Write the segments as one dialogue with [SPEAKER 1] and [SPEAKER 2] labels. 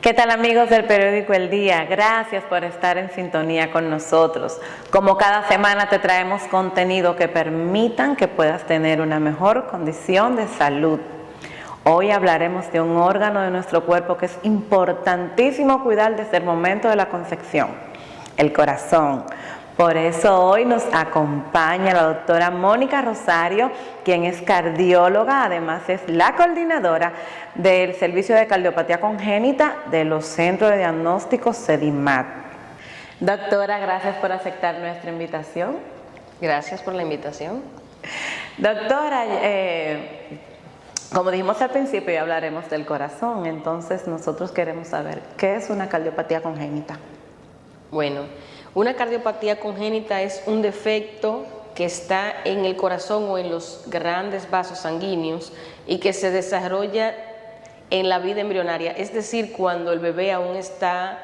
[SPEAKER 1] ¿Qué tal, amigos del periódico El Día? Gracias por estar en sintonía con nosotros. Como cada semana te traemos contenido que permitan que puedas tener una mejor condición de salud. Hoy hablaremos de un órgano de nuestro cuerpo que es importantísimo cuidar desde el momento de la concepción, el corazón. Por eso hoy nos acompaña la doctora Mónica Rosario, quien es cardióloga, además es la coordinadora del Servicio de Cardiopatía Congénita de los Centros de Diagnóstico CEDIMAT. Doctora, gracias por aceptar nuestra invitación.
[SPEAKER 2] Gracias por la invitación.
[SPEAKER 1] Doctora, como dijimos al principio, ya hablaremos del corazón, entonces nosotros queremos saber, ¿qué es una cardiopatía congénita?
[SPEAKER 2] Bueno, una cardiopatía congénita es un defecto que está en el corazón o en los grandes vasos sanguíneos y que se desarrolla en la vida embrionaria, es decir, cuando el bebé aún está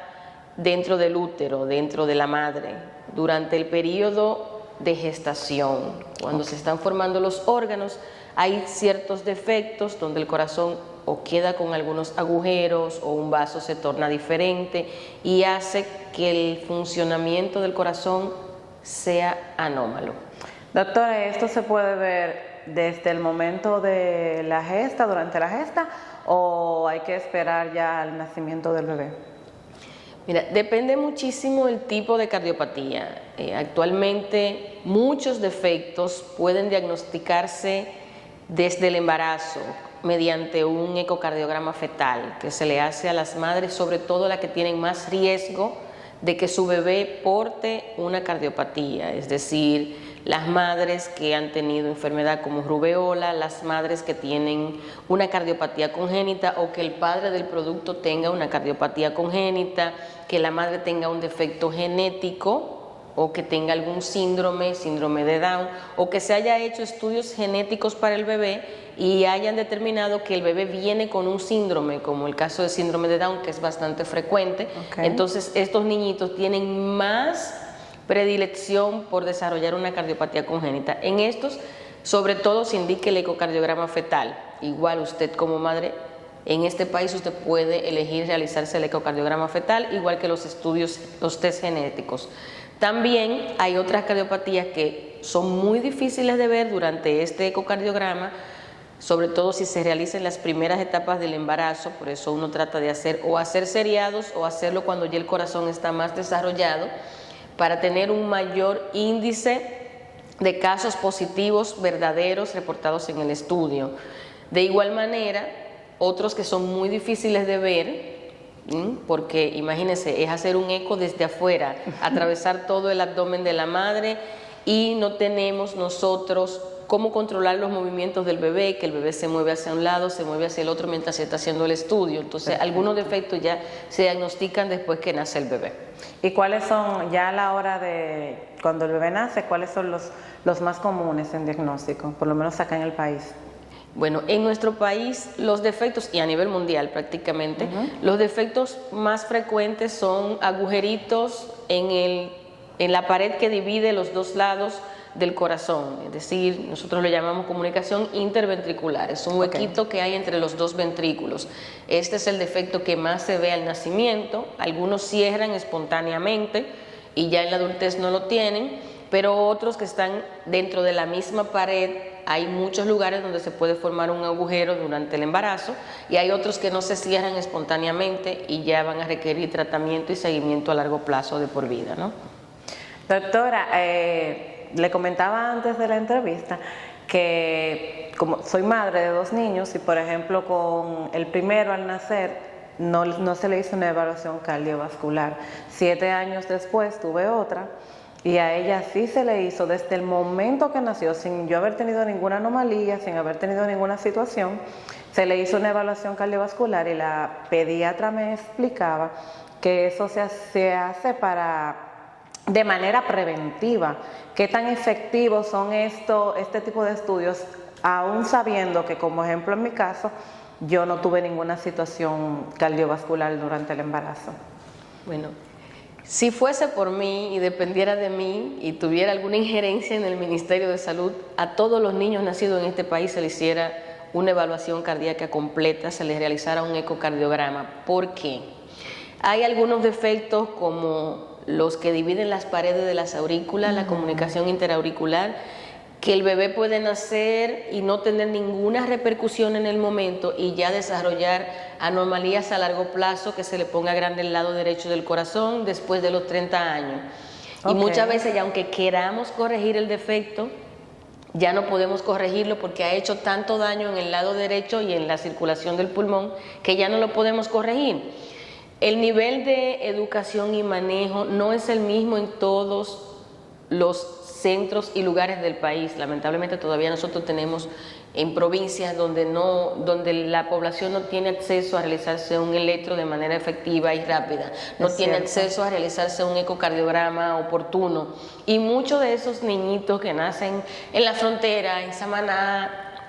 [SPEAKER 2] dentro del útero, dentro de la madre, durante el periodo de gestación. Cuando se están formando los órganos, hay ciertos defectos donde el corazón o queda con algunos agujeros o un vaso se torna diferente y hace que el funcionamiento del corazón sea anómalo.
[SPEAKER 1] Doctora, ¿esto se puede ver desde el momento de la gesta, durante la gesta, o hay que esperar ya al nacimiento del bebé?
[SPEAKER 2] Mira, depende muchísimo del tipo de cardiopatía. Actualmente muchos defectos pueden diagnosticarse desde el embarazo mediante un ecocardiograma fetal que se le hace a las madres, sobre todo las que tienen más riesgo de que su bebé porte una cardiopatía, es decir, las madres que han tenido enfermedad como rubeola, las madres que tienen una cardiopatía congénita o que el padre del producto tenga una cardiopatía congénita, que la madre tenga un defecto genético o que tenga algún síndrome de Down, o que se haya hecho estudios genéticos para el bebé y hayan determinado que el bebé viene con un síndrome, como el caso de síndrome de Down, que es bastante frecuente. Entonces estos niñitos tienen más predilección por desarrollar una cardiopatía congénita. En estos, sobre todo, se indica el ecocardiograma fetal. Igual usted como madre, en este país usted puede elegir realizarse el ecocardiograma fetal, igual que los estudios, los test genéticos. También hay otras cardiopatías que son muy difíciles de ver durante este ecocardiograma, sobre todo si se realiza en las primeras etapas del embarazo. Por eso uno trata de hacer seriados o hacerlo cuando ya el corazón está más desarrollado, para tener un mayor índice de casos positivos verdaderos reportados en el estudio. De igual manera, otros que son muy difíciles de ver, porque imagínense, es hacer un eco desde afuera, atravesar todo el abdomen de la madre, y no tenemos nosotros cómo controlar los movimientos del bebé, que el bebé se mueve hacia un lado, se mueve hacia el otro mientras se está haciendo el estudio. Entonces, algunos defectos ya se diagnostican después que nace el bebé.
[SPEAKER 1] ¿Y cuáles son, ya a la hora de cuando el bebé nace, cuáles son los más comunes en diagnóstico, por lo menos acá en el país?
[SPEAKER 2] Bueno, en nuestro país los defectos, y a nivel mundial prácticamente, los defectos más frecuentes son agujeritos en la pared que divide los dos lados del corazón, es decir, nosotros lo llamamos comunicación interventricular, es un huequito que hay entre los dos ventrículos. Este es el defecto que más se ve al nacimiento. Algunos cierran espontáneamente y ya en la adultez no lo tienen, pero otros que están dentro de la misma pared, hay muchos lugares donde se puede formar un agujero durante el embarazo, y hay otros que no se cierran espontáneamente y ya van a requerir tratamiento y seguimiento a largo plazo de por vida, ¿no?
[SPEAKER 1] Doctora, le comentaba antes de la entrevista que como soy madre de 2 niños y, por ejemplo, con el primero al nacer no se le hizo una evaluación cardiovascular. 7 años después tuve otra y a ella sí se le hizo desde el momento que nació, sin yo haber tenido ninguna anomalía, sin haber tenido ninguna situación. Se le hizo una evaluación cardiovascular y la pediatra me explicaba que eso se hace de manera preventiva. ¿Qué tan efectivos son este tipo de estudios, aún sabiendo que, como ejemplo en mi caso, yo no tuve ninguna situación cardiovascular durante el embarazo?
[SPEAKER 2] Bueno, si fuese por mí y dependiera de mí y tuviera alguna injerencia en el Ministerio de Salud, a todos los niños nacidos en este país se les hiciera una evaluación cardíaca completa, se les realizara un ecocardiograma. ¿Por qué? Hay algunos defectos como los que dividen las paredes de las aurículas, la comunicación interauricular, que el bebé puede nacer y no tener ninguna repercusión en el momento y ya desarrollar anomalías a largo plazo, que se le ponga grande el lado derecho del corazón después de los 30 años. Y muchas veces, ya aunque queramos corregir el defecto, ya no podemos corregirlo porque ha hecho tanto daño en el lado derecho y en la circulación del pulmón que ya no lo podemos corregir. El nivel de educación y manejo no es el mismo en todos los centros y lugares del país. Lamentablemente todavía nosotros tenemos en provincias donde la población no tiene acceso a realizarse un electro de manera efectiva y rápida, no tiene acceso a realizarse un ecocardiograma oportuno, y muchos de esos niñitos que nacen en la frontera, en Samaná,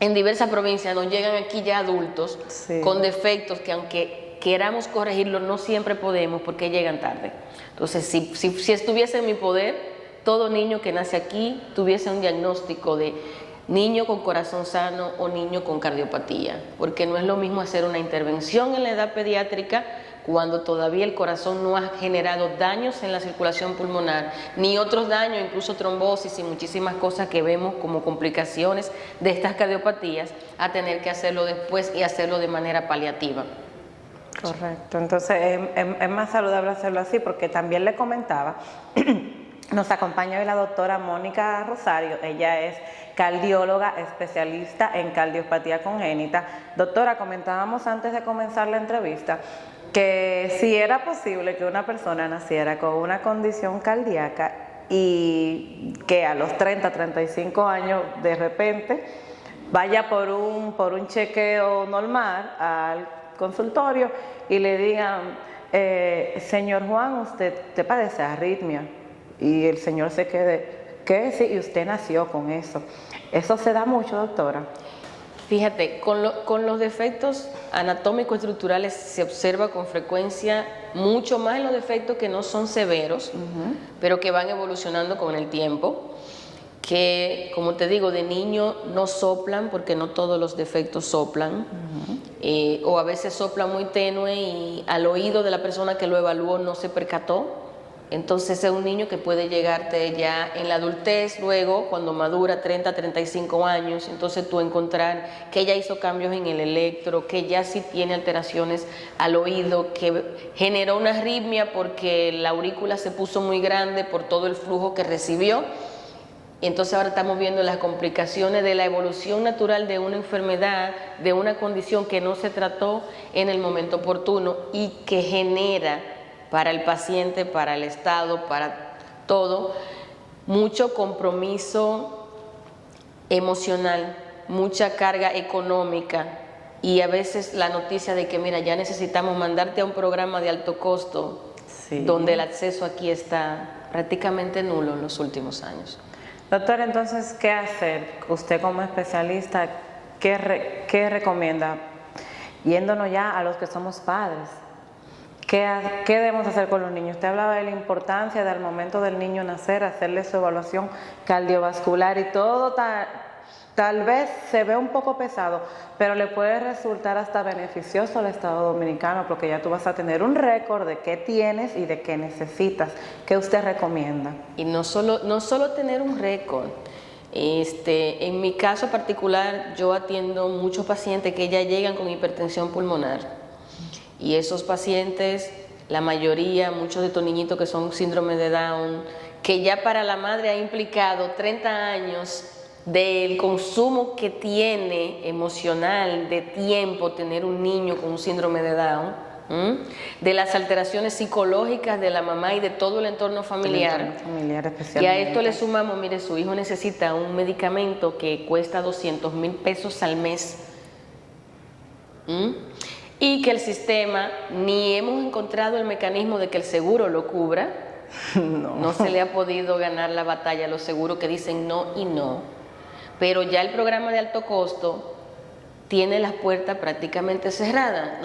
[SPEAKER 2] en diversas provincias, nos llegan aquí ya adultos con defectos que, aunque queramos corregirlos, no siempre podemos porque llegan tarde. Entonces, si estuviese en mi poder, todo niño que nace aquí tuviese un diagnóstico de niño con corazón sano o niño con cardiopatía, porque no es lo mismo hacer una intervención en la edad pediátrica cuando todavía el corazón no ha generado daños en la circulación pulmonar, ni otros daños, incluso trombosis y muchísimas cosas que vemos como complicaciones de estas cardiopatías, a tener que hacerlo después y hacerlo de manera paliativa.
[SPEAKER 1] Correcto, entonces es más saludable hacerlo así, porque también le comentaba, nos acompaña hoy la doctora Mónica Rosario. Ella es cardióloga especialista en cardiopatía congénita. Doctora, comentábamos antes de comenzar la entrevista que si era posible que una persona naciera con una condición cardíaca y que a los 30, 35 años de repente vaya por un chequeo normal al consultorio y le digan, señor Juan, usted te padece arritmia, y el señor se quede, ¿qué? Sí, y usted nació con eso. ¿Eso se da mucho, doctora?
[SPEAKER 2] Fíjate, con los defectos anatómicos estructurales se observa con frecuencia mucho más en los defectos que no son severos, pero que van evolucionando con el tiempo, que, como te digo, de niño no soplan, porque no todos los defectos soplan, o a veces soplan muy tenue y al oído de la persona que lo evaluó no se percató. Entonces es un niño que puede llegarte ya en la adultez, luego cuando madura 30, 35 años, entonces tú encontrar que ya hizo cambios en el electro, que ya sí tiene alteraciones al oído, que generó una arritmia porque la aurícula se puso muy grande por todo el flujo que recibió. Y entonces ahora estamos viendo las complicaciones de la evolución natural de una enfermedad, de una condición que no se trató en el momento oportuno y que genera para el paciente, para el Estado, para todo, mucho compromiso emocional, mucha carga económica, y a veces la noticia de que, mira, ya necesitamos mandarte a un programa de alto costo, donde el acceso aquí está prácticamente nulo en los últimos años.
[SPEAKER 1] Doctora, entonces, ¿qué hacer? Usted como especialista, ¿qué recomienda? Yéndonos ya a los que somos padres. ¿Qué debemos hacer con los niños? Usted hablaba de la importancia del momento del niño nacer, hacerle su evaluación cardiovascular y todo, tal vez se ve un poco pesado, pero le puede resultar hasta beneficioso al Estado Dominicano, porque ya tú vas a tener un récord de qué tienes y de qué necesitas. ¿Qué usted recomienda?
[SPEAKER 2] Y no solo tener un récord. En mi caso particular, yo atiendo muchos pacientes que ya llegan con hipertensión pulmonar. Y esos pacientes, la mayoría, muchos de estos niñitos que son síndrome de Down, que ya para la madre ha implicado 30 años del consumo que tiene emocional, de tiempo, tener un niño con un síndrome de Down, de las alteraciones psicológicas de la mamá y de todo el entorno familiar. Y a esto le sumamos, mire, su hijo necesita un medicamento que cuesta 200,000 pesos al mes. Y que el sistema, ni hemos encontrado el mecanismo de que el seguro lo cubra. No se le ha podido ganar la batalla a los seguros que dicen no y no. Pero ya el programa de alto costo tiene las puertas prácticamente cerradas.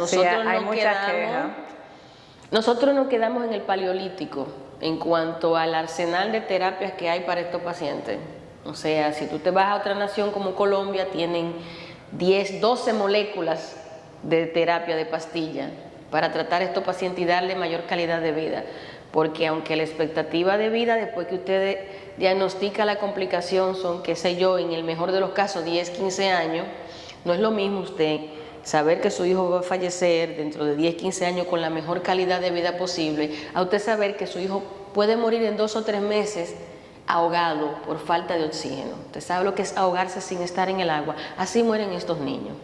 [SPEAKER 2] Nosotros nos quedamos en el paleolítico en cuanto al arsenal de terapias que hay para estos pacientes. O sea, si tú te vas a otra nación como Colombia, tienen 10, 12 moléculas de terapia de pastilla para tratar a estos pacientes y darle mayor calidad de vida. Porque aunque la expectativa de vida después que usted diagnostica la complicación son, qué sé yo, en el mejor de los casos 10, 15 años, no es lo mismo usted saber que su hijo va a fallecer dentro de 10, 15 años con la mejor calidad de vida posible, a usted saber que su hijo puede morir en 2 o 3 meses ahogado por falta de oxígeno. Usted sabe lo que es ahogarse sin estar en el agua. Así mueren estos niños,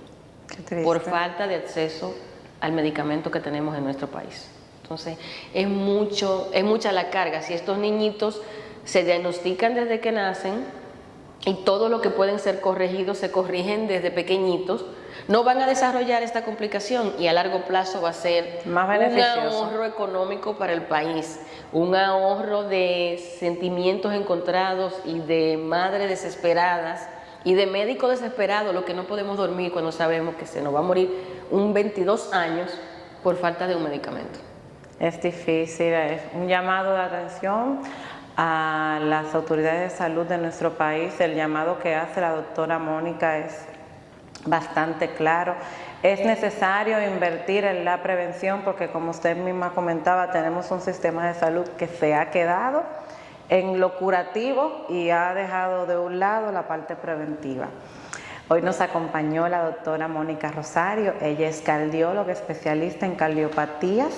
[SPEAKER 2] por falta de acceso al medicamento que tenemos en nuestro país. Entonces, es mucha la carga. Si estos niñitos se diagnostican desde que nacen y todo lo que pueden ser corregidos se corrigen desde pequeñitos, no van a desarrollar esta complicación y a largo plazo va a ser
[SPEAKER 1] más
[SPEAKER 2] un
[SPEAKER 1] beneficioso.
[SPEAKER 2] ahorro económico para el país, un ahorro de sentimientos encontrados y de madres desesperadas y de médicos desesperados, lo que no podemos dormir cuando sabemos que se nos va a morir un 22 años por falta de un medicamento.
[SPEAKER 1] Es difícil, es un llamado de atención a las autoridades de salud de nuestro país. El llamado que hace la doctora Mónica es bastante claro. Es necesario invertir en la prevención porque, como usted misma comentaba, tenemos un sistema de salud que se ha quedado en lo curativo y ha dejado de un lado la parte preventiva. Hoy nos acompañó la doctora Mónica Rosario. Ella es cardióloga especialista en cardiopatías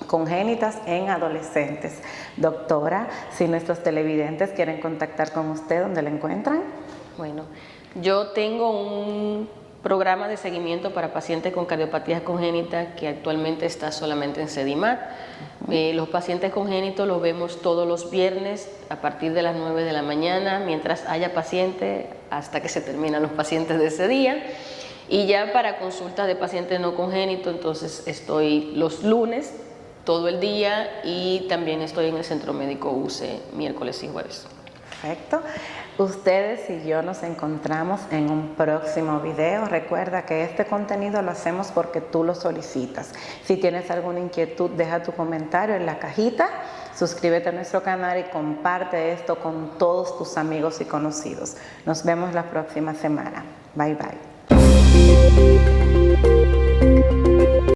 [SPEAKER 1] congénitas en adolescentes. Doctora, si nuestros televidentes quieren contactar con usted, ¿dónde la encuentran?
[SPEAKER 2] Bueno, yo tengo un programa de seguimiento para pacientes con cardiopatías congénitas que actualmente está solamente en Sedimat. Los pacientes congénitos los vemos todos los viernes a partir de las 9 de la mañana, mientras haya pacientes, hasta que se terminan los pacientes de ese día. Y ya para consultas de pacientes no congénitos, entonces estoy los lunes todo el día y también estoy en el Centro Médico UCE miércoles y jueves.
[SPEAKER 1] Perfecto. Ustedes y yo nos encontramos en un próximo video. Recuerda que este contenido lo hacemos porque tú lo solicitas. Si tienes alguna inquietud, deja tu comentario en la cajita, suscríbete a nuestro canal y comparte esto con todos tus amigos y conocidos. Nos vemos la próxima semana. Bye bye.